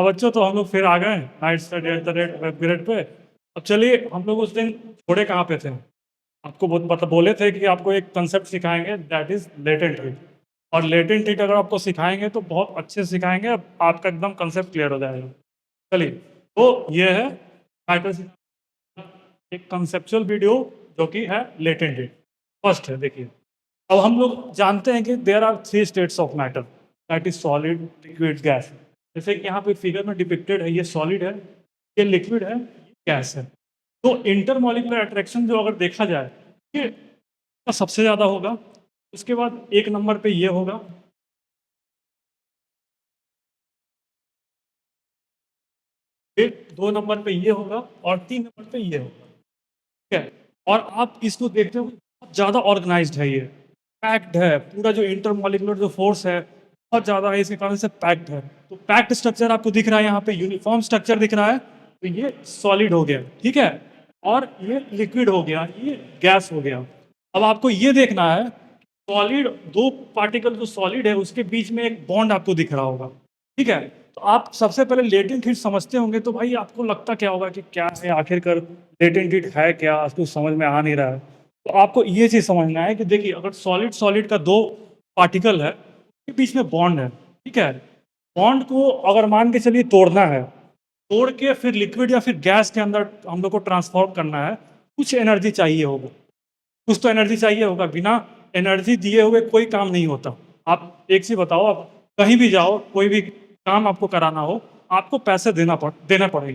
अब बच्चों तो हम लोग फिर आ गए night study at the rate web grade pay. अब चलिए, हम लोग उस दिन छोड़े कहाँ पे थे? आपको बहुत मतलब बोले थे कि आपको एक कंसेप्ट सिखाएंगे, दैट इज लेटेंट हीट। और लेटेंट हीट अगर आपको सिखाएंगे तो बहुत अच्छे से सिखाएंगे, आपका एकदम कंसेप्ट क्लियर हो जाएगा। चलिए, तो ये है मैटर, एक कंसेप्चुअल वीडियो जो कि है लेटेंट हीट। फर्स्ट है, देखिए। अब हम लोग जानते हैं कि there are three states of matter, that is solid, liquid, gas. जैसे कि यहाँ पे फिगर में डिपिक्टेड है, ये सॉलिड है, ये लिक्विड है, ये गैस है। तो इंटरमॉलिक्यूलर अट्रैक्शन जो अगर देखा जाए, ये सबसे ज्यादा होगा। उसके बाद एक नंबर पे ये होगा, फिर दो नंबर पे ये होगा, और तीन नंबर पे ये होगा। ठीक है। और आप इसको देखते हो, बहुत ज्यादा ऑर्गेनाइज्ड है, ये पैक्ड है। पूरा जो इंटरमॉलिक्यूलर जो फोर्स है बहुत ज्यादा है, इसके कारण से पैक्ड है। तो पैक्ड स्ट्रक्चर आपको दिख रहा है, यहाँ पे यूनिफॉर्म स्ट्रक्चर दिख रहा है। तो ये सॉलिड हो गया, ठीक है। और ये लिक्विड हो गया, ये गैस हो गया। अब आपको ये देखना है, सॉलिड दो पार्टिकल जो सॉलिड है उसके बीच में एक बॉन्ड आपको दिख रहा होगा, ठीक है। तो आप सबसे पहले लेटेंट हीट समझते होंगे, तो भाई आपको लगता क्या होगा कि क्या है आखिरकार लेटेंट हीट है क्या, आपको समझ में आ नहीं रहा है। तो आपको ये चीज समझना है कि देखिए, अगर सॉलिड सॉलिड का दो पार्टिकल है, उसके बीच में बॉन्ड है, ठीक है। बॉन्ड को अगर मान के चलिए तोड़ना है, तोड़ के फिर लिक्विड या फिर गैस के अंदर हम लोग को ट्रांसफॉर्म करना है, कुछ एनर्जी चाहिए होगा। कुछ तो एनर्जी चाहिए होगा, बिना एनर्जी दिए हुए कोई काम नहीं होता। आप एक चीज बताओ, आप कहीं भी जाओ, कोई भी काम आपको कराना हो, आपको पैसे देना पड़ेंगे,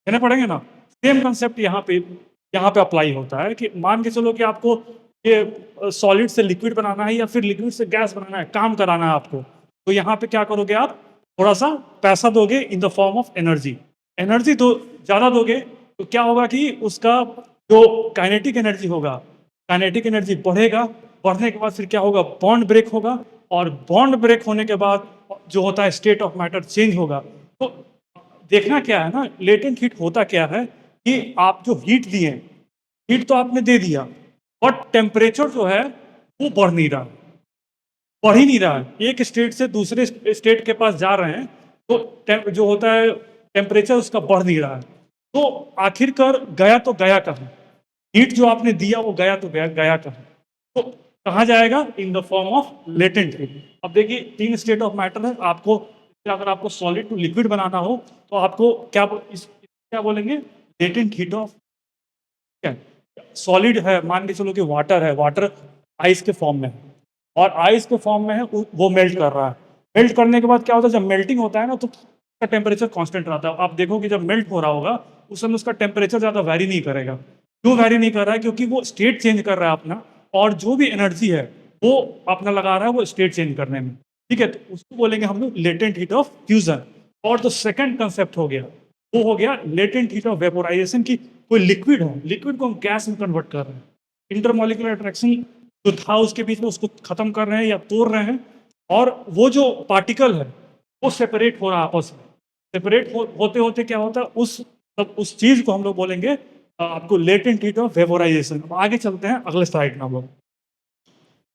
देने पड़ेंगे ना। सेम कंसेप्ट यहाँ पे अप्लाई होता है कि मान के चलो कि आपको ये सॉलिड से लिक्विड बनाना है या फिर लिक्विड से गैस बनाना है, काम कराना है आपको। तो यहाँ पे क्या करोगे आप, थोड़ा सा पैसा दोगे in the form of energy. Energy दो, ज्यादा दोगे तो क्या होगा कि उसका जो काइनेटिक एनर्जी होगा, काइनेटिक एनर्जी बढ़ेगा। बढ़ने के बाद फिर क्या होगा, बॉन्ड ब्रेक होगा। और बॉन्ड ब्रेक होने के बाद जो होता है स्टेट ऑफ मैटर चेंज होगा। तो देखना क्या है ना, लेटेंट हीट होता क्या है कि आप जो हीट दिए, हीट तो आपने दे दिया, बट टेम्परेचर जो है वो बढ़ नहीं रहा, बढ़ ही नहीं रहा है। एक स्टेट से दूसरे स्टेट के पास जा रहे हैं, तो जो होता है टेम्परेचर उसका बढ़ नहीं रहा है। तो आखिरकार गया तो गया कहाँ, हीट जो आपने दिया वो गया तो गया कहाँ, तो कहाँ जाएगा, in the form of latent heat. अब देखिए, तीन स्टेट ऑफ मैटर है। आपको अगर आपको सॉलिड टू लिक्विड बनाना हो तो आपको क्या बोलेंगे, लेटेंट हीट ऑफ, सॉलिड है, मान के चलो कि वाटर है, वाटर आइस के फॉर्म में है, और आइस के फॉर्म में है, वो मेल्ट कर रहा है। मेल्ट करने के बाद क्या होता है, जब मेल्टिंग होता है ना, तो उसका टेम्परेचर कांस्टेंट रहता है। आप देखो कि जब मेल्ट हो रहा होगा उस समय उसका टेम्परेचर ज्यादा वैरी नहीं करेगा। क्यों वैरी नहीं कर रहा है, क्योंकि वो स्टेट चेंज कर रहा है अपना, और जो भी एनर्जी है वो अपना लगा रहा है वो स्टेट चेंज करने में, ठीक है। तो उसको बोलेंगे हम लोग लेटेंट हीट ऑफ फ्यूजन। और जो सेकंड कंसेप्ट हो गया, वो हो गया लेटेंट हीट ऑफ वेपोराइजेशन, की कोई लिक्विड है, लिक्विड को हम गैस में कन्वर्ट कर रहे हैं। इंटरमॉलिक्यूलर अट्रैक्शन जो था उसके बीच में, उसको खत्म कर रहे हैं या तोड़ रहे हैं, और वो जो पार्टिकल है वो सेपरेट हो रहा है आपस में। सेपरेट होते होते क्या होता है, उस चीज को हम लोग बोलेंगे आपको लेटेंट हीट ऑफ वेपोराइजेशन। अब आगे चलते हैं अगले स्लाइड में हम लोग।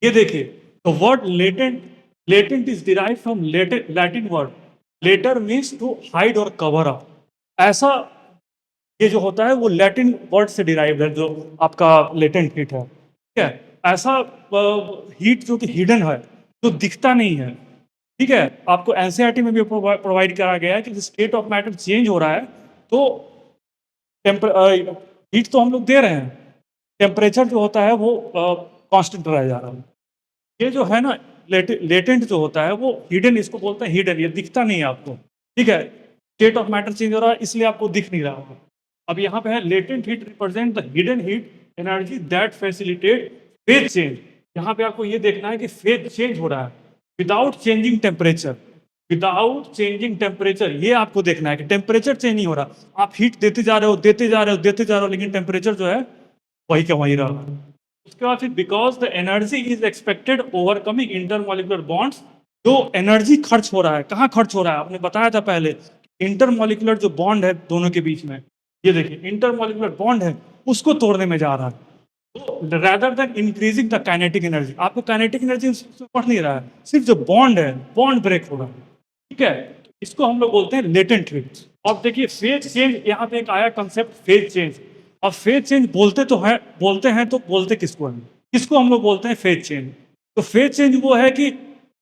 ये देखिए, तो word latent, latent is derive from Latin word later, means to hide और कवर अप। ऐसा ये जो होता है वो लैटिन वर्ड से डिराइव है, जो आपका लेटेंट हीट है, ठीक है। ऐसा हीट जो कि हिडन है, जो दिखता नहीं है, ठीक है। आपको एनसीईआरटी में भी प्रोवाइड करा गया है कि स्टेट ऑफ मैटर चेंज हो रहा है, तो हीट तो हम लोग दे रहे हैं, टेम्परेचर जो होता है वो कांस्टेंट रह जा रहा है। ये जो है ना, लेटेंट जो होता है वो हिडन, इसको बोलते हैं हिडन, ये दिखता नहीं है आपको, ठीक है। स्टेट ऑफ मैटर चेंज हो रहा है इसलिए आपको दिख नहीं रहा होगा। अब यहाँ पे है latent heat represent the hidden heat energy that facilitate phase change. यहाँ पे आपको ये देखना है कि फेज चेंज हो रहा है without changing temperature, without changing temperature. ये आपको देखना है कि टेम्परेचर चेंज नहीं हो रहा, आप हीट देते जा रहे हो, देते जा रहे हो, देते जा रहे हो, लेकिन टेम्परेचर जो है वही का वही रहा। उसके बाद फिर because the energy is expected overcoming intermolecular bonds. जो एनर्जी खर्च हो रहा है, कहाँ खर्च हो रहा है, आपने बताया था पहले, इंटरमॉलिक्यूलर जो बॉन्ड है दोनों के बीच में, ये देखिए इंटरमॉलिक्यूलर बॉन्ड है, उसको तोड़ने में जा रहा है। तो rather than increasing the kinetic energy, आपको kinetic energy बढ़ नहीं रहा है, सिर्फ जो बॉन्ड है, बॉन्ड ब्रेक हो रहा है, ठीक है। इसको हम लोग बोलते हैं लेटेंट हीट। अब देखिए फेज चेंज, यहाँ पे एक आया कंसेप्ट फेज चेंज। अब फेज चेंज बोलते हैं तो बोलते किसको हैं? किसको हम लोग बोलते हैं फेज चेंज? तो फेज चेंज वो है कि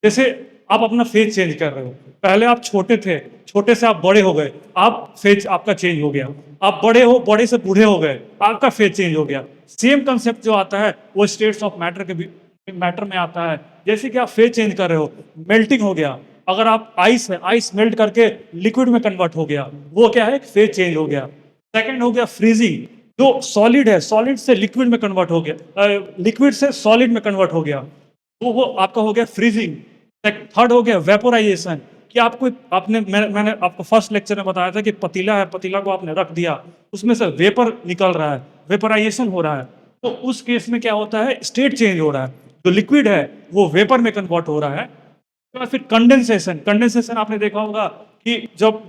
जैसे आप अपना फेज चेंज कर रहे हो, पहले आप छोटे थे, छोटे से आप बड़े हो गए, आप फेज आपका चेंज हो गया। आप बड़े हो, बड़े से बूढ़े हो गए, आपका फेज चेंज हो गया। सेम कंसेप्ट जो आता है वो स्टेट्स ऑफ मैटर के मैटर में आता है। जैसे कि आप फेज चेंज कर रहे हो, मेल्टिंग हो गया। अगर आप आइस है, आइस मेल्ट करके लिक्विड में कन्वर्ट हो गया, वो क्या है? फेज चेंज हो गया। सेकंड हो गया फ्रीजिंग, जो सॉलिड है, सॉलिड से लिक्विड में कन्वर्ट हो गया, लिक्विड से सॉलिड में कन्वर्ट हो गया, तो वो आपका हो गया फ्रीजिंग। थर्ड हो गया वेपोराइजेशन, कि आपको आपने मैंने आपको फर्स्ट लेक्चर में बताया था कि पतीला है, पतीला को आपने रख दिया, उसमें से वेपर निकल रहा है, वेपराइजेशन हो रहा है। तो उस केस में क्या होता है? स्टेट चेंज हो रहा है, जो लिक्विड है वो वेपर में कन्वर्ट हो रहा है। तो फिर कंडेंसेशन, कंडेंसेशन आपने देखा होगा कि जब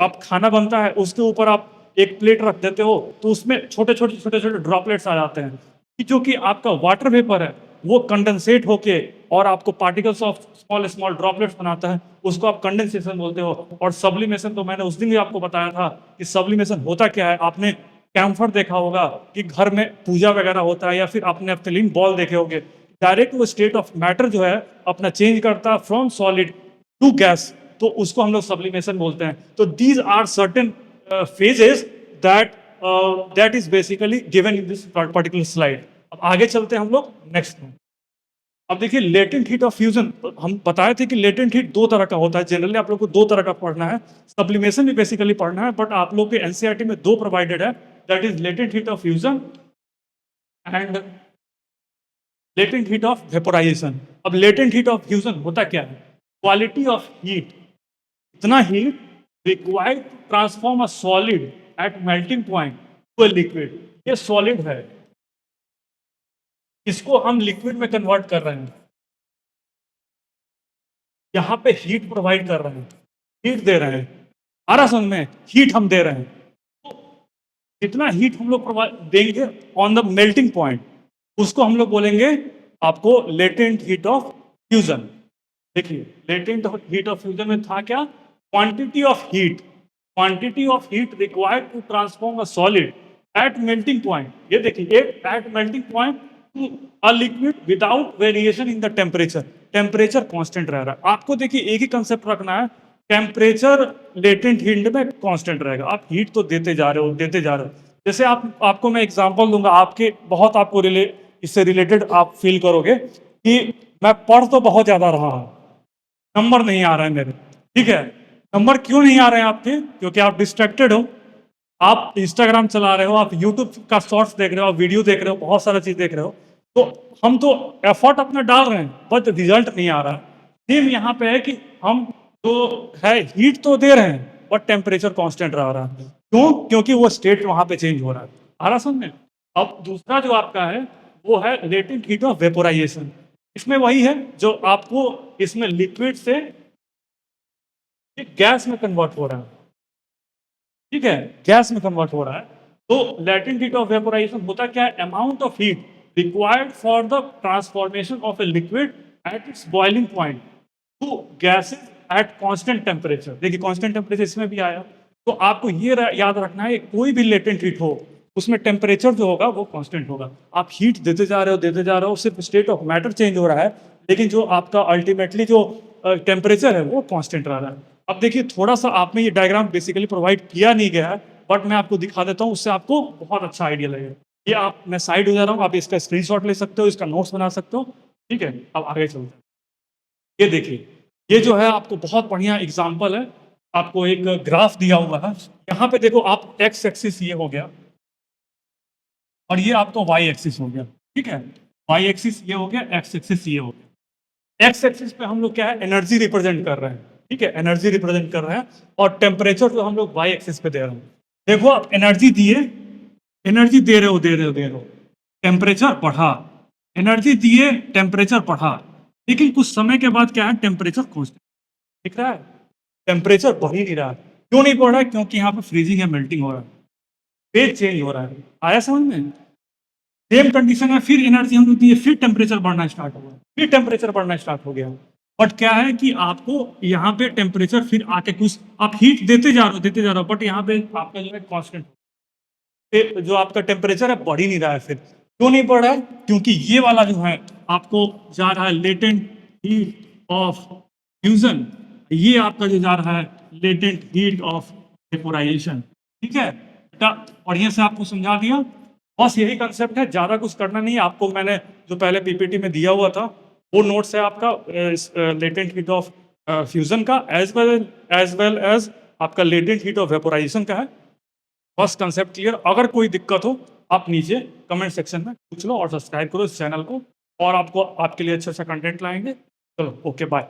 आप खाना बनता है उसके ऊपर आप एक प्लेट रख देते हो तो उसमें छोटे छोटे ड्रॉपलेट्स आ जाते हैं, कि जो कि आपका वाटर वेपर है वो कंडेंसेट होके और आपको particles of small small droplets बनाता है, उसको आप कंडेंसेशन बोलते हो। और सब्लिमेशन तो मैंने उस दिन भी आपको बताया था कि सब्लिमेशन होता क्या है। आपने कैम्फर देखा होगा कि घर में पूजा वगैरह होता है, या फिर आपने एप्थिलीन बॉल देखे होंगे, डायरेक्ट वो स्टेट ऑफ मैटर जो है अपना चेंज करता है फ्रॉम सॉलिड टू गैस, तो उसको हम लोग सब्लिमेशन बोलते हैं। तो these are certain phases that that is basically given in this particular slide। अब आगे चलते हैं हम लोग नेक्स्ट में। अब देखिए लेटेंट हीट ऑफ फ्यूजन, हम बताए थे कि लेटेंट हीट दो तरह का होता है। जनरली आप लोग को दो तरह का पढ़ना है, सब्लिमेशन भी बेसिकली पढ़ना है, बट आप लोग के एनसीईआरटी में दो प्रोवाइडेड है, that is latent heat of fusion and latent heat of vaporisation. अब लेटेंट हीट ऑफ फ्यूजन होता क्या है? क्वालिटी ऑफ हीट, इतना heat required to transform a solid at melting point to a liquid. ये solid है, इसको हम liquid में कन्वर्ट कर रहे हैं, यहां पे हीट प्रोवाइड कर रहे हैं, हीट दे रहे हैं, आ रहा समझ में? हीट हम दे रहे हैं, तो जितना हीट हम लोग प्रोवाइड देंगे ऑन द मेल्टिंग पॉइंट, उसको हम लोग बोलेंगे आपको लेटेंट हीट ऑफ फ्यूजन। देखिए लेटेंट हीट ऑफ फ्यूजन में था क्या? Quantity of heat, quantity of heat required to transform a solid at melting point. ये देखिए at melting point to a liquid without variation in the temperature. Temperature constant रह रहा है। आपको देखिए एक ही कंसेप्ट रखना है, टेम्परेचर लेटेंट हीट में कांस्टेंट रहेगा। आप हीट तो देते जा रहे हो, देते जा रहे हो। जैसे आपको मैं एग्जांपल दूंगा, आपके बहुत आपको इससे रिलेटेड आप फील करोगे कि मैं पढ़ तो बहुत ज्यादा रहा हूं, नंबर नहीं आ रहे हैं मेरे, ठीक है। नंबर क्यों नहीं आ रहे हैं आपके? क्योंकि आप डिस्ट्रैक्टेड हो, आप इंस्टाग्राम चला रहे हो, आप यूट्यूब का शॉर्ट्स देख रहे हो, आप वीडियो देख रहे हो, बहुत सारा चीज देख रहे हो। तो हम तो एफर्ट अपना डाल रहे हैं बट रिजल्ट नहीं आ रहा। सेम यहाँ पे है कि हम तो है हीट तो दे रहे हैं बट टेम्परेचर कांस्टेंट रह रहा है। क्यों? क्योंकि वो स्टेट वहां पे चेंज हो रहा है। आ रहा समझ में? अब दूसरा जो आपका है वो है लेटेंट हीट ऑफ वेपोराइजेशन। इसमें वही है जो आपको इसमें लिक्विड से गैस में कन्वर्ट हो रहा है, ठीक है, गैस में कन्वर्ट हो रहा है। तो लेटेंट हीट ऑफ वेपोराइजेशन होता क्या है? Amount of heat required for the transformation of a liquid at its boiling point two gases at constant temperature. देखिए कांस्टेंट टेम्परेचर इसमें भी आया। तो आपको ये याद रखना है, कोई भी लेटेंट हीट हो उसमें टेम्परेचर जो होगा वो कांस्टेंट होगा। आप हीट देते जा रहे हो, सिर्फ स्टेट ऑफ मैटर चेंज हो रहा है, लेकिन जो आपका अल्टीमेटली जो टेम्परेचर है वो कांस्टेंट रह रहा है। अब देखिए थोड़ा सा आप में ये डायग्राम बेसिकली प्रोवाइड किया नहीं गया है, बट मैं आपको दिखा देता हूँ, उससे आपको बहुत अच्छा आइडिया लगेगा। ये आप, मैं साइड हो जा रहा हूँ, आप इसका स्क्रीनशॉट ले सकते हो, इसका नोट्स बना सकते हो, ठीक है। अब आगे चलते हैं। ये देखिए, ये जो है आपको बहुत बढ़िया एग्जाम्पल है। आपको एक ग्राफ दिया हुआ है, यहाँ पे देखो आप एक्स एक्सिस ये हो गया और ये आपको वाई एक्सिस हो गया, ठीक है। वाई एक्सिस ये हो गया, एक्स एक्सिस ये हो गया। एक्स एक्सिस पे हम लोग क्या है? एनर्जी रिप्रेजेंट कर रहे हैं, ठीक है, एनर्जी रिप्रेजेंट कर रहे हैं। और टेम्परेचर जो हम लोग वाई एक्सिस पे दे रहे हैं। देखो आप एनर्जी दिए, एनर्जी दे रहे हो, टेम्परेचर बढ़ा, एनर्जी दिए, टेम्परेचर बढ़ा, लेकिन कुछ समय के बाद क्या है? टेम्परेचर कांस्टेंट दिख रहा है, टेम्परेचर बढ़ ही नहीं रहा है। क्यों नहीं बढ़ रहा है? क्योंकि यहाँ पे फ्रीजिंग है, मेल्टिंग हो रहा है, फेज चेंज हो रहा है। आया समझ में? सेम कंडीशन में फिर एनर्जी हम लोग दिए, फिर टेम्परेचर बढ़ना स्टार्ट हो गया, फिर टेम्परेचर बढ़ना स्टार्ट हो गया, बट क्या है कि आपको यहाँ पे टेम्परेचर फिर आके कुछ आप हीट देते जा रहे हो, बट यहाँ पे आपका जो है कांस्टेंट जो आपका टेम्परेचर है बढ़ ही नहीं रहा है। फिर क्यों नहीं बढ़ रहा है? क्योंकि ये वाला जो है आपको जा रहा है लेटेंट हीट ऑफ फ्यूजन, ये आपका जो जा रहा है लेटेंट हीट ऑफ वेपोराइजेशन। ठीक है बेटा, बढ़िया से आपको समझा दिया। बस यही कंसेप्ट है, ज्यादा कुछ करना नहीं है आपको। मैंने जो पहले पीपीटी में दिया हुआ था वो नोट्स है आपका लेटेंट हीट ऑफ फ्यूजन का, एज वेल एज आपका लेटेंट हीट ऑफ वेपोराइजेशन का है। First concept clear. अगर कोई दिक्कत हो आप नीचे कमेंट सेक्शन में पूछ लो और सब्सक्राइब करो इस चैनल को, और आपको आपके लिए अच्छा अच्छा कंटेंट लाएंगे। चलो ओके बाय।